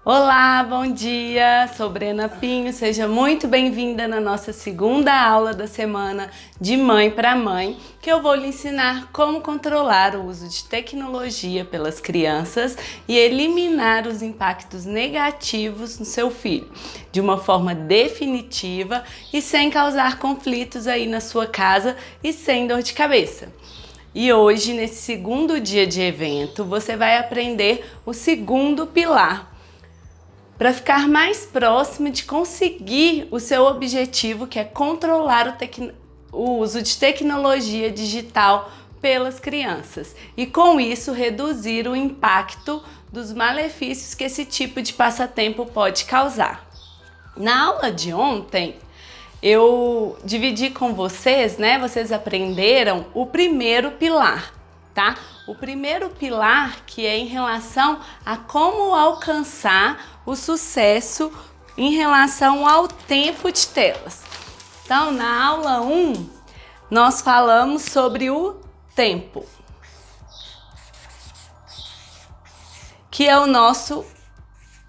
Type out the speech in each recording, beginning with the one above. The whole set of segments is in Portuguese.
Olá, bom dia! Sou Brena Pinho, seja muito bem-vinda na nossa segunda aula da semana de Mãe para Mãe, que eu vou lhe ensinar como controlar o uso de tecnologia pelas crianças e eliminar os impactos negativos no seu filho, de uma forma definitiva e sem causar conflitos aí na sua casa e sem dor de cabeça. E hoje, nesse segundo dia de evento, você vai aprender o segundo pilar, para ficar mais próximo de conseguir o seu objetivo, que é controlar o uso de tecnologia digital pelas crianças e com isso reduzir o impacto dos malefícios que esse tipo de passatempo pode causar. Na aula de ontem, eu dividi com vocês, vocês aprenderam o primeiro pilar, tá? O primeiro pilar que é em relação a como alcançar o sucesso em relação ao tempo de telas. Então, na aula 1, nós falamos sobre o tempo, que é o nosso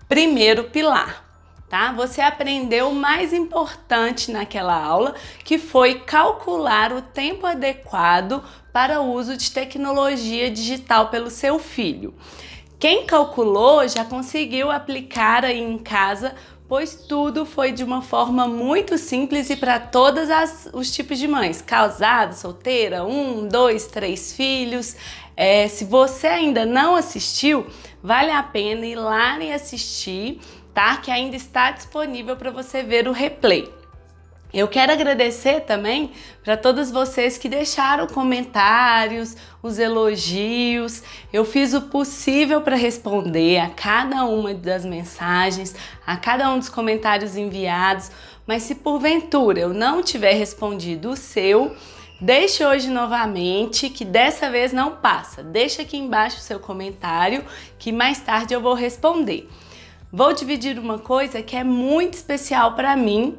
primeiro pilar, tá? Você aprendeu o mais importante naquela aula, que foi calcular o tempo adequado para o uso de tecnologia digital pelo seu filho. Quem calculou já conseguiu aplicar aí em casa, pois tudo foi de uma forma muito simples e para todos os tipos de mães, casada, solteira, 1, 2, 3 filhos. Se você ainda não assistiu, vale a pena ir lá e assistir, tá? Que ainda está disponível para você ver o replay. Eu quero agradecer também para todos vocês que deixaram comentários, os elogios. Eu fiz o possível para responder a cada uma das mensagens, a cada um dos comentários enviados, mas se porventura eu não tiver respondido o seu, deixe hoje novamente, que dessa vez não passa. Deixa aqui embaixo o seu comentário, que mais tarde eu vou responder. Vou dividir uma coisa que é muito especial para mim,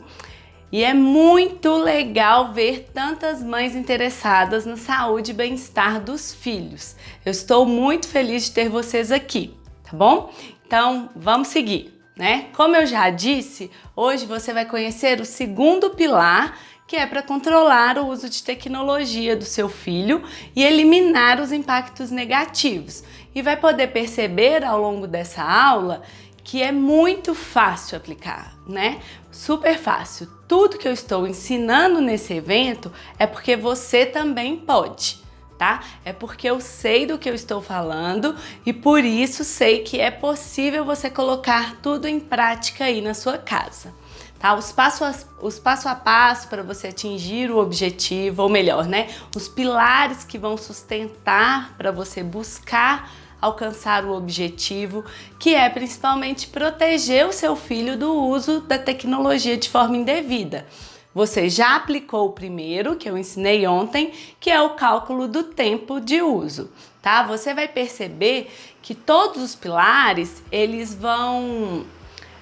e é muito legal ver tantas mães interessadas na saúde e bem-estar dos filhos. Eu estou muito feliz de ter vocês aqui, tá bom? Então, vamos seguir, né? Como eu já disse, hoje você vai conhecer o segundo pilar, que é para controlar o uso de tecnologia do seu filho e eliminar os impactos negativos. E vai poder perceber ao longo dessa aula que é muito fácil aplicar, né? Super fácil. Tudo que eu estou ensinando nesse evento é porque você também pode, tá? É porque eu sei do que eu estou falando e por isso sei que é possível você colocar tudo em prática aí na sua casa, tá? Os passo a passo para você atingir o objetivo, ou melhor, né? Os pilares que vão sustentar para você buscar alcançar o objetivo, que é principalmente proteger o seu filho do uso da tecnologia de forma indevida. Você já aplicou o primeiro, que eu ensinei ontem, que é o cálculo do tempo de uso, tá? Você vai perceber que todos os pilares, eles vão...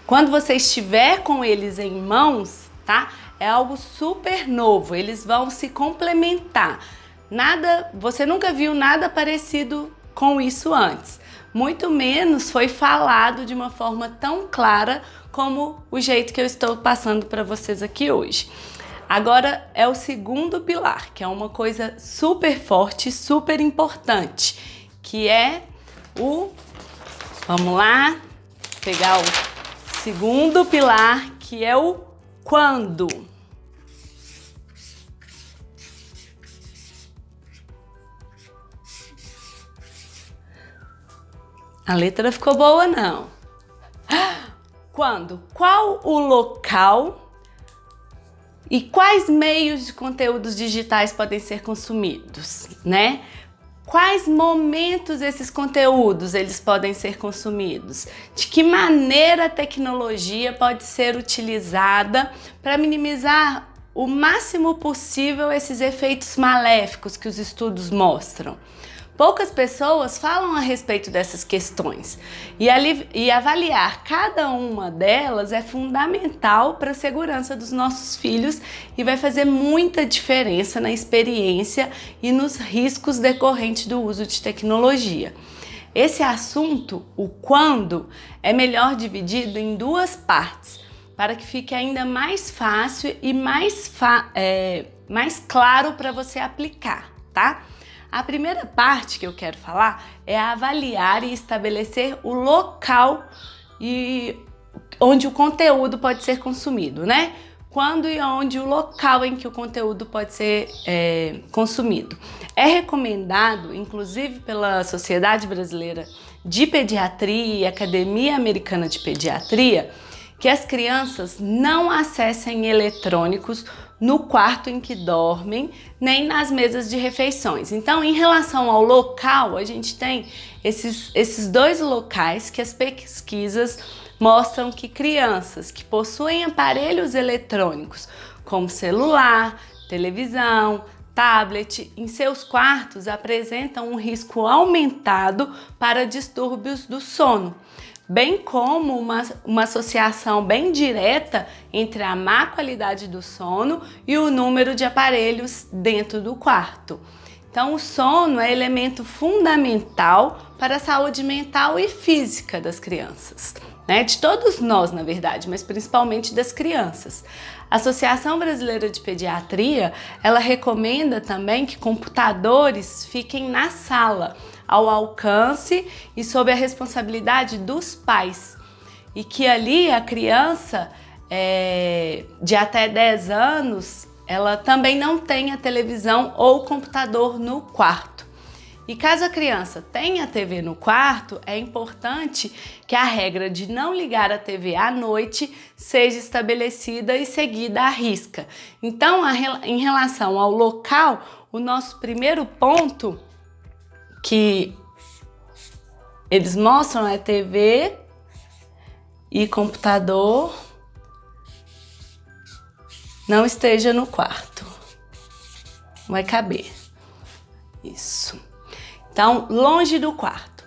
Quando você estiver com eles em mãos, tá? É algo super novo, eles vão se complementar. Você nunca viu nada parecido com isso antes, muito menos foi falado de uma forma tão clara como o jeito que eu estou passando para vocês aqui hoje. Agora é o segundo pilar, que é uma coisa super forte, super importante, que é vamos lá, pegar o segundo pilar, que é o quando. A letra ficou boa, não. Quando? Qual o local e quais meios de conteúdos digitais podem ser consumidos, né? Quais momentos esses conteúdos eles podem ser consumidos? De que maneira a tecnologia pode ser utilizada para minimizar o máximo possível esses efeitos maléficos que os estudos mostram? Poucas pessoas falam a respeito dessas questões e avaliar cada uma delas é fundamental para a segurança dos nossos filhos e vai fazer muita diferença na experiência e nos riscos decorrentes do uso de tecnologia. Esse assunto, o quando, é melhor dividido em duas partes, para que fique ainda mais fácil e mais claro para você aplicar, tá? A primeira parte que eu quero falar é avaliar e estabelecer o local onde o conteúdo pode ser consumido, né? Quando e onde o local em que o conteúdo pode ser consumido. É recomendado, inclusive pela Sociedade Brasileira de Pediatria e Academia Americana de Pediatria, que as crianças não acessem eletrônicos no quarto em que dormem, nem nas mesas de refeições. Então, em relação ao local, a gente tem esses dois locais que as pesquisas mostram que crianças que possuem aparelhos eletrônicos, como celular, televisão, tablet, em seus quartos apresentam um risco aumentado para distúrbios do sono, bem como uma associação bem direta entre a má qualidade do sono e o número de aparelhos dentro do quarto. Então, o sono é elemento fundamental para a saúde mental e física das crianças, né? De todos nós, na verdade, mas principalmente das crianças. A Associação Brasileira de Pediatria, ela recomenda também que computadores fiquem na sala, ao alcance e sob a responsabilidade dos pais. E que ali a criança de até 10 anos, ela também não tenha televisão ou computador no quarto. E caso a criança tenha TV no quarto, é importante que a regra de não ligar a TV à noite seja estabelecida e seguida à risca. Então, em relação ao local, o nosso primeiro ponto que eles mostram é TV e computador não esteja no quarto. Vai caber. Isso. Então, longe do quarto.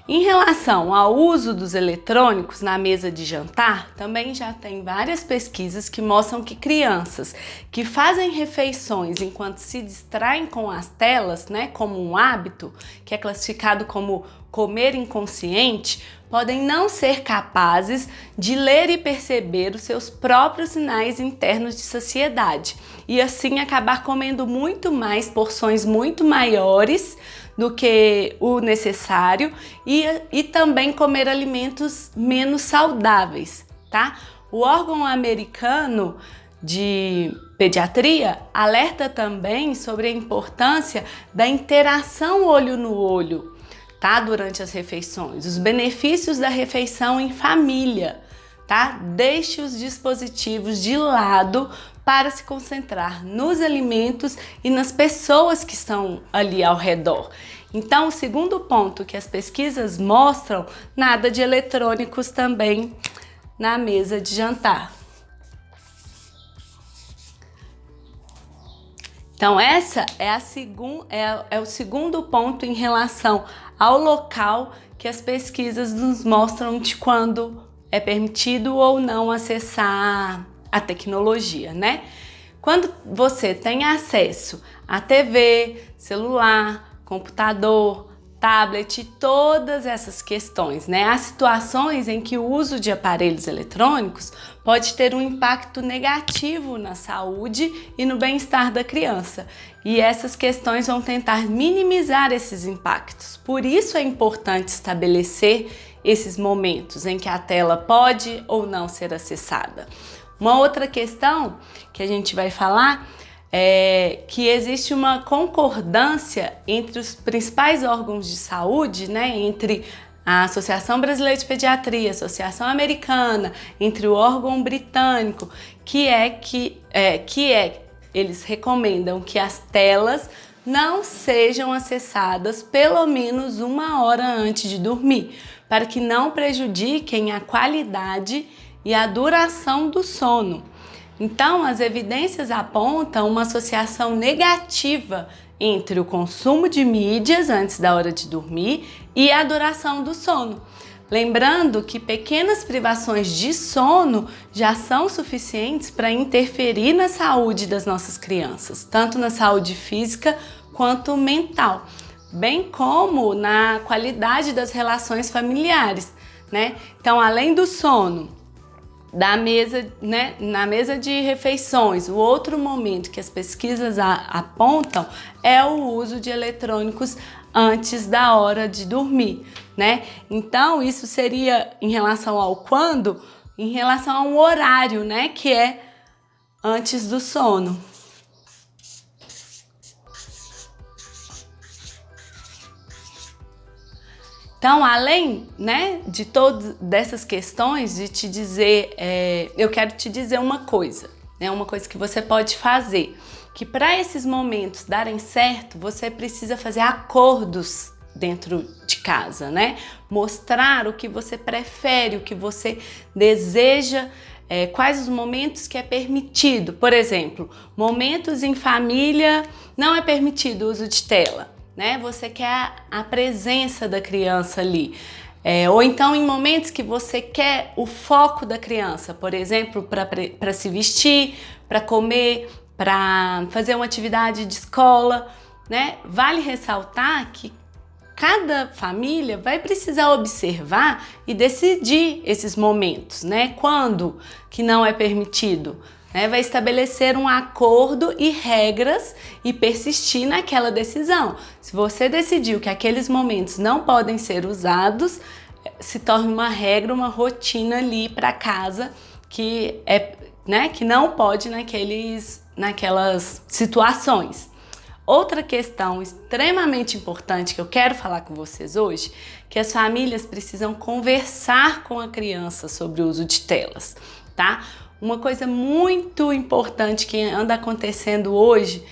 Em relação ao uso dos eletrônicos na mesa de jantar, também já tem várias pesquisas que mostram que crianças que fazem refeições enquanto se distraem com as telas, né, como um hábito, que é classificado como comer inconsciente, podem não ser capazes de ler e perceber os seus próprios sinais internos de saciedade e assim acabar comendo muito mais, porções muito maiores do que o necessário e também comer alimentos menos saudáveis, tá? O órgão americano de pediatria alerta também sobre a importância da interação olho no olho, tá? Durante as refeições, os benefícios da refeição em família, tá? Deixe os dispositivos de lado para se concentrar nos alimentos e nas pessoas que estão ali ao redor. Então, o segundo ponto que as pesquisas mostram, nada de eletrônicos também na mesa de jantar. Então, essa é o segundo ponto em relação ao local que as pesquisas nos mostram de quando é permitido ou não acessar a tecnologia, né? Quando você tem acesso a TV, celular, computador, tablet, todas essas questões, né? Há situações em que o uso de aparelhos eletrônicos pode ter um impacto negativo na saúde e no bem-estar da criança. E essas questões vão tentar minimizar esses impactos. Por isso é importante estabelecer esses momentos em que a tela pode ou não ser acessada. Uma outra questão que a gente vai falar é que existe uma concordância entre os principais órgãos de saúde, né, entre a Associação Brasileira de Pediatria, a Associação Americana, entre o órgão britânico, que eles recomendam que as telas não sejam acessadas pelo menos 1 hora antes de dormir, para que não prejudiquem a qualidade e a duração do sono. Então, as evidências apontam uma associação negativa entre o consumo de mídias antes da hora de dormir e a duração do sono. Lembrando que pequenas privações de sono já são suficientes para interferir na saúde das nossas crianças, tanto na saúde física quanto mental. bem como na qualidade das relações familiares, né? Então, além do sono, da mesa, né, na mesa de refeições, o outro momento que as pesquisas apontam é o uso de eletrônicos antes da hora de dormir, né? Então, isso seria em relação ao quando, em relação ao horário, né, que é antes do sono. Então, além, né, de todas dessas questões, de te dizer, eu quero te dizer uma coisa, né, uma coisa que você pode fazer, que para esses momentos darem certo, você precisa fazer acordos dentro de casa, né? Mostrar o que você prefere, o que você deseja, quais os momentos que é permitido. Por exemplo, momentos em família não é permitido o uso de tela, né? Você quer a presença da criança ali. Ou então em momentos que você quer o foco da criança, por exemplo, para se vestir, para comer, para fazer uma atividade de escola, né? Vale ressaltar que cada família vai precisar observar e decidir esses momentos, né? Quando que não é permitido, né? Vai estabelecer um acordo e regras e persistir naquela decisão. Se você decidiu que aqueles momentos não podem ser usados, se torna uma regra, uma rotina ali para casa que né, que não pode naquelas situações. Outra questão extremamente importante que eu quero falar com vocês hoje, que as famílias precisam conversar com a criança sobre o uso de telas, tá? Uma coisa muito importante que anda acontecendo hoje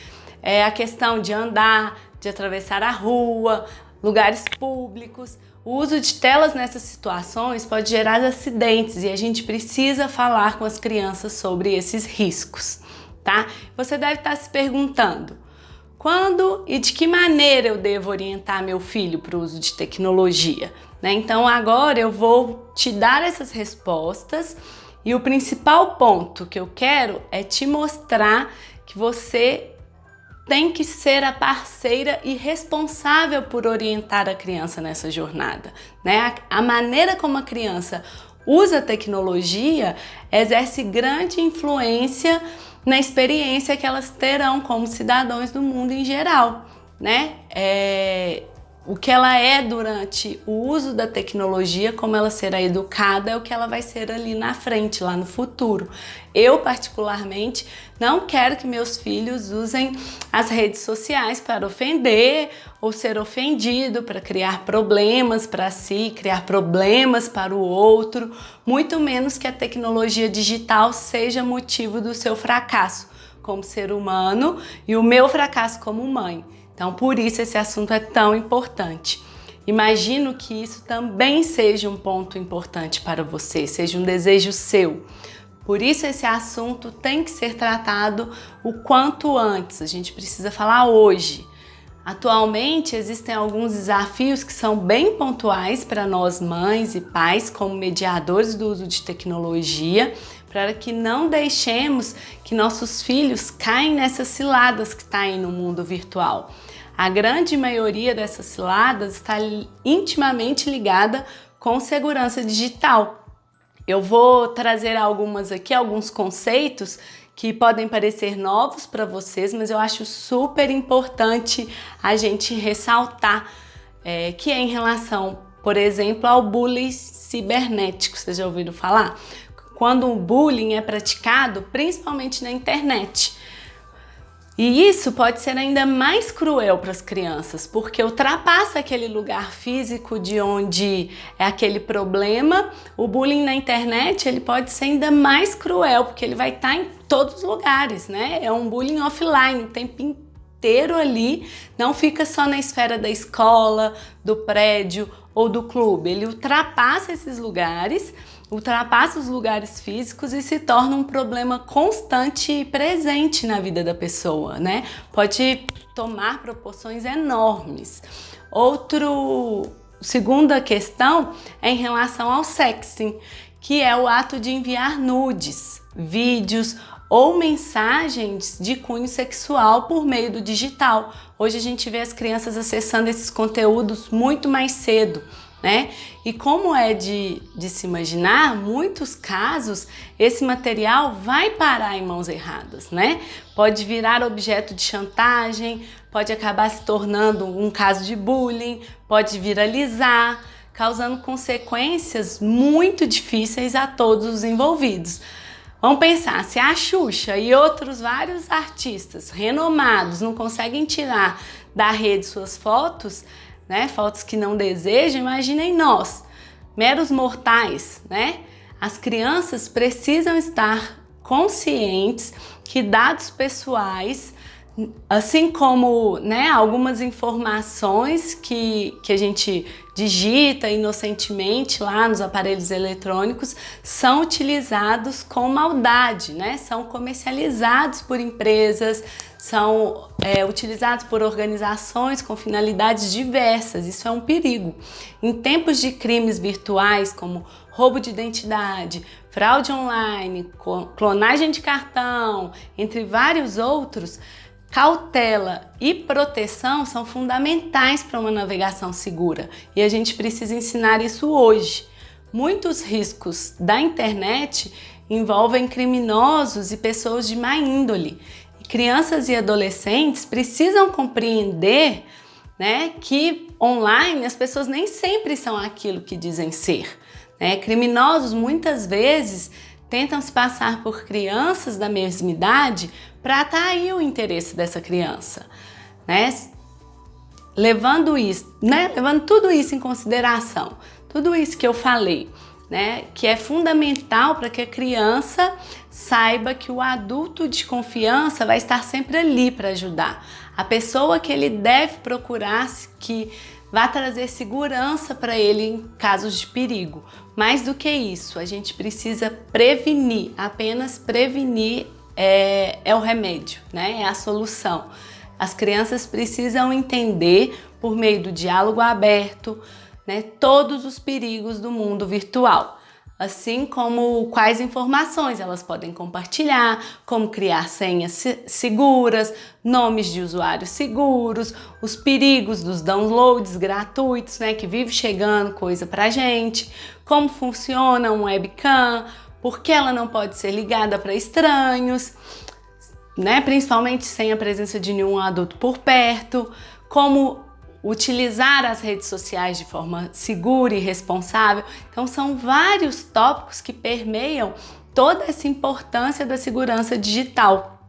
é a questão de andar, de atravessar a rua, lugares públicos. O uso de telas nessas situações pode gerar acidentes e a gente precisa falar com as crianças sobre esses riscos, tá? Você deve estar se perguntando: quando e de que maneira eu devo orientar meu filho para o uso de tecnologia, né? Então agora eu vou te dar essas respostas e o principal ponto que eu quero é te mostrar que você tem que ser a parceira e responsável por orientar a criança nessa jornada, né? A maneira como a criança usa a tecnologia exerce grande influência na experiência que elas terão como cidadãos do mundo em geral, né? O que ela é durante o uso da tecnologia, como ela será educada, é o que ela vai ser ali na frente, lá no futuro. Eu, particularmente, não quero que meus filhos usem as redes sociais para ofender ou ser ofendido, para criar problemas para si, criar problemas para o outro, muito menos que a tecnologia digital seja motivo do seu fracasso como ser humano e o meu fracasso como mãe. Então, por isso esse assunto é tão importante. Imagino que isso também seja um ponto importante para você, seja um desejo seu. Por isso esse assunto tem que ser tratado o quanto antes, a gente precisa falar hoje. Atualmente existem alguns desafios que são bem pontuais para nós mães e pais como mediadores do uso de tecnologia, para que não deixemos que nossos filhos caem nessas ciladas que está aí no mundo virtual. A grande maioria dessas ciladas está intimamente ligada com segurança digital. Eu vou trazer alguns conceitos que podem parecer novos para vocês, mas eu acho super importante a gente ressaltar que é em relação, por exemplo, ao bullying cibernético. Vocês já ouviram falar? Quando o bullying é praticado, principalmente na internet. E isso pode ser ainda mais cruel para as crianças, porque ultrapassa aquele lugar físico de onde é aquele problema. O bullying na internet, ele pode ser ainda mais cruel, porque ele vai estar em todos os lugares, né? É um bullying offline, o tempo inteiro ali, não fica só na esfera da escola, do prédio ou do clube. Ele ultrapassa esses lugares, ultrapassa os lugares físicos e se torna um problema constante e presente na vida da pessoa, né? Pode tomar proporções enormes. Segunda questão é em relação ao sexting, que é o ato de enviar nudes, vídeos ou mensagens de cunho sexual por meio do digital. Hoje a gente vê as crianças acessando esses conteúdos muito mais cedo, né? E como é de se imaginar, muitos casos esse material vai parar em mãos erradas, né? Pode virar objeto de chantagem, pode acabar se tornando um caso de bullying, pode viralizar, causando consequências muito difíceis a todos os envolvidos. Vamos pensar, se a Xuxa e outros vários artistas renomados não conseguem tirar da rede suas fotos, né, fotos que não desejam, imaginem nós, meros mortais, né? As crianças precisam estar conscientes que dados pessoais, assim como, né, algumas informações que a gente digita inocentemente lá nos aparelhos eletrônicos, são utilizados com maldade, né? São comercializados por empresas, são utilizados por organizações com finalidades diversas. Isso é um perigo. Em tempos de crimes virtuais como roubo de identidade, fraude online, clonagem de cartão, entre vários outros, cautela e proteção são fundamentais para uma navegação segura e a gente precisa ensinar isso hoje. Muitos riscos da internet envolvem criminosos e pessoas de má índole. Crianças e adolescentes precisam compreender, né, que online as pessoas nem sempre são aquilo que dizem ser, né? Criminosos muitas vezes tentam se passar por crianças da mesma idade para atrair o interesse dessa criança, né? Levando tudo isso em consideração, tudo isso que eu falei, né, que é fundamental para que a criança saiba que o adulto de confiança vai estar sempre ali para ajudar. A pessoa que ele deve procurar, que vai trazer segurança para ele em casos de perigo. Mais do que isso, a gente precisa prevenir, apenas prevenir é o remédio, né? É a solução. As crianças precisam entender, por meio do diálogo aberto, né, todos os perigos do mundo virtual, assim como quais informações elas podem compartilhar, como criar senhas seguras, nomes de usuários seguros, os perigos dos downloads gratuitos, né, que vive chegando coisa pra gente, como funciona um webcam, por que ela não pode ser ligada para estranhos, né, principalmente sem a presença de nenhum adulto por perto, como utilizar as redes sociais de forma segura e responsável. Então são vários tópicos que permeiam toda essa importância da segurança digital.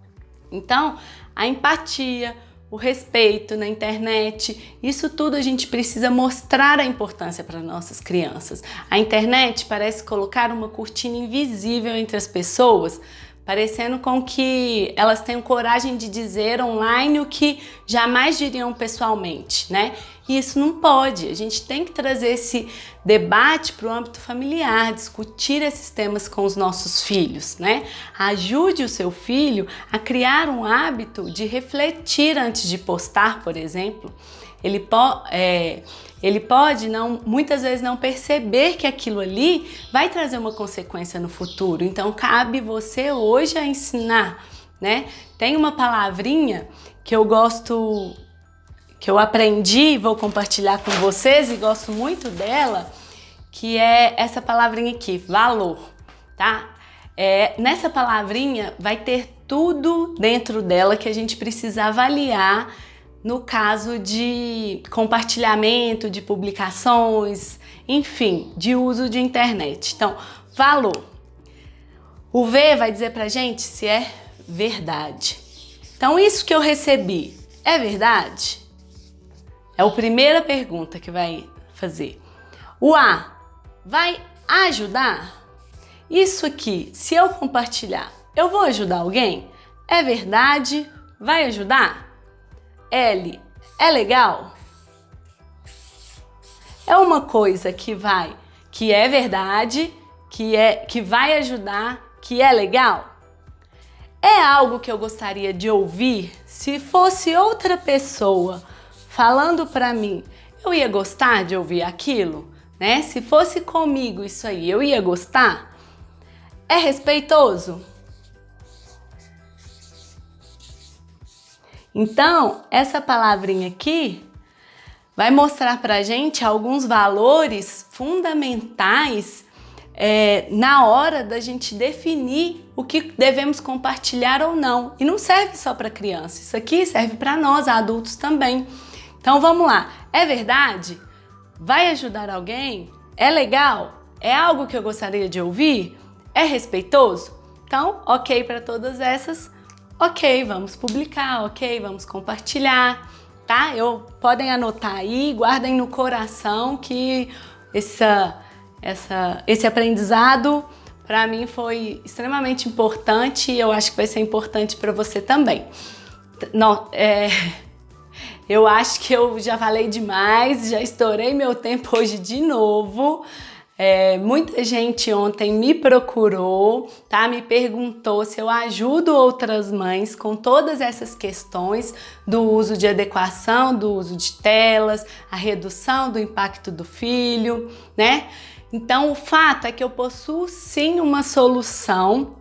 Então, a empatia, o respeito na internet, isso tudo a gente precisa mostrar a importância para nossas crianças. A internet parece colocar uma cortina invisível entre as pessoas, parecendo com que elas tenham coragem de dizer online o que jamais diriam pessoalmente, né? E isso não pode. A gente tem que trazer esse debate para o âmbito familiar, discutir esses temas com os nossos filhos, né? Ajude o seu filho a criar um hábito de refletir antes de postar, por exemplo. Ele pode muitas vezes não perceber que aquilo ali vai trazer uma consequência no futuro. Então cabe você hoje a ensinar, né? Tem uma palavrinha que eu gosto, que eu aprendi, vou compartilhar com vocês e gosto muito dela, que é essa palavrinha aqui, valor, tá? Nessa palavrinha vai ter tudo dentro dela que a gente precisa avaliar no caso de compartilhamento, de publicações, enfim, de uso de internet. Então, valor. O V vai dizer pra gente se é verdade. Então, isso que eu recebi é verdade? É a primeira pergunta que vai fazer. O A vai ajudar? Isso aqui, se eu compartilhar, eu vou ajudar alguém? É verdade? Vai ajudar? L, é legal? É uma coisa que é verdade, que vai ajudar, que é legal? É algo que eu gostaria de ouvir? Se fosse outra pessoa falando para mim, eu ia gostar de ouvir aquilo, né? Se fosse comigo isso aí, eu ia gostar? É respeitoso? Então, essa palavrinha aqui vai mostrar pra gente alguns valores fundamentais na hora da gente definir o que devemos compartilhar ou não. E não serve só para criança, isso aqui serve para nós, adultos também. Então vamos lá, é verdade? Vai ajudar alguém? É legal? É algo que eu gostaria de ouvir? É respeitoso? Então, ok para todas essas, ok, vamos publicar, ok, vamos compartilhar, tá? Podem anotar aí, guardem no coração que esse aprendizado para mim foi extremamente importante e eu acho que vai ser importante para você também. Eu acho que eu já falei demais, já estourei meu tempo hoje de novo. Muita gente ontem me procurou, tá? Me perguntou se eu ajudo outras mães com todas essas questões do uso de adequação, do uso de telas, a redução do impacto do filho, né? Então, o fato é que eu possuo sim uma solução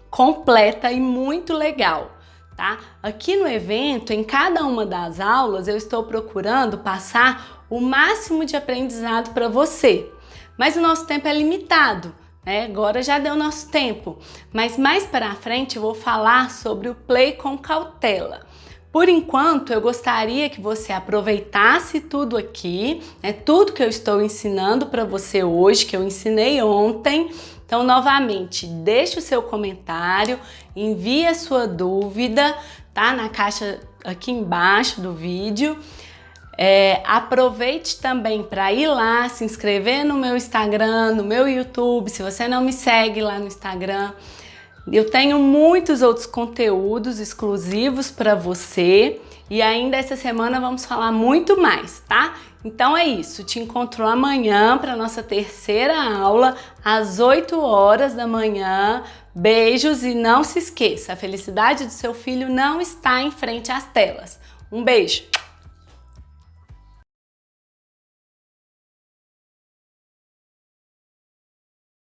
completa e muito legal, tá? Aqui no evento, em cada uma das aulas, eu estou procurando passar o máximo de aprendizado para você. Mas o nosso tempo é limitado, né? Agora já deu nosso tempo. Mas mais para frente eu vou falar sobre o play com cautela. Por enquanto, eu gostaria que você aproveitasse tudo aqui, né? Tudo que eu estou ensinando para você hoje, que eu ensinei ontem. Então, novamente, deixe o seu comentário, envie a sua dúvida, tá? Na caixa aqui embaixo do vídeo. Aproveite também para ir lá, se inscrever no meu Instagram, no meu YouTube, se você não me segue lá no Instagram. Eu tenho muitos outros conteúdos exclusivos para você e ainda essa semana vamos falar muito mais, tá? Então é isso, te encontro amanhã para nossa terceira aula às 8 horas da manhã. Beijos e não se esqueça, a felicidade do seu filho não está em frente às telas. Um beijo!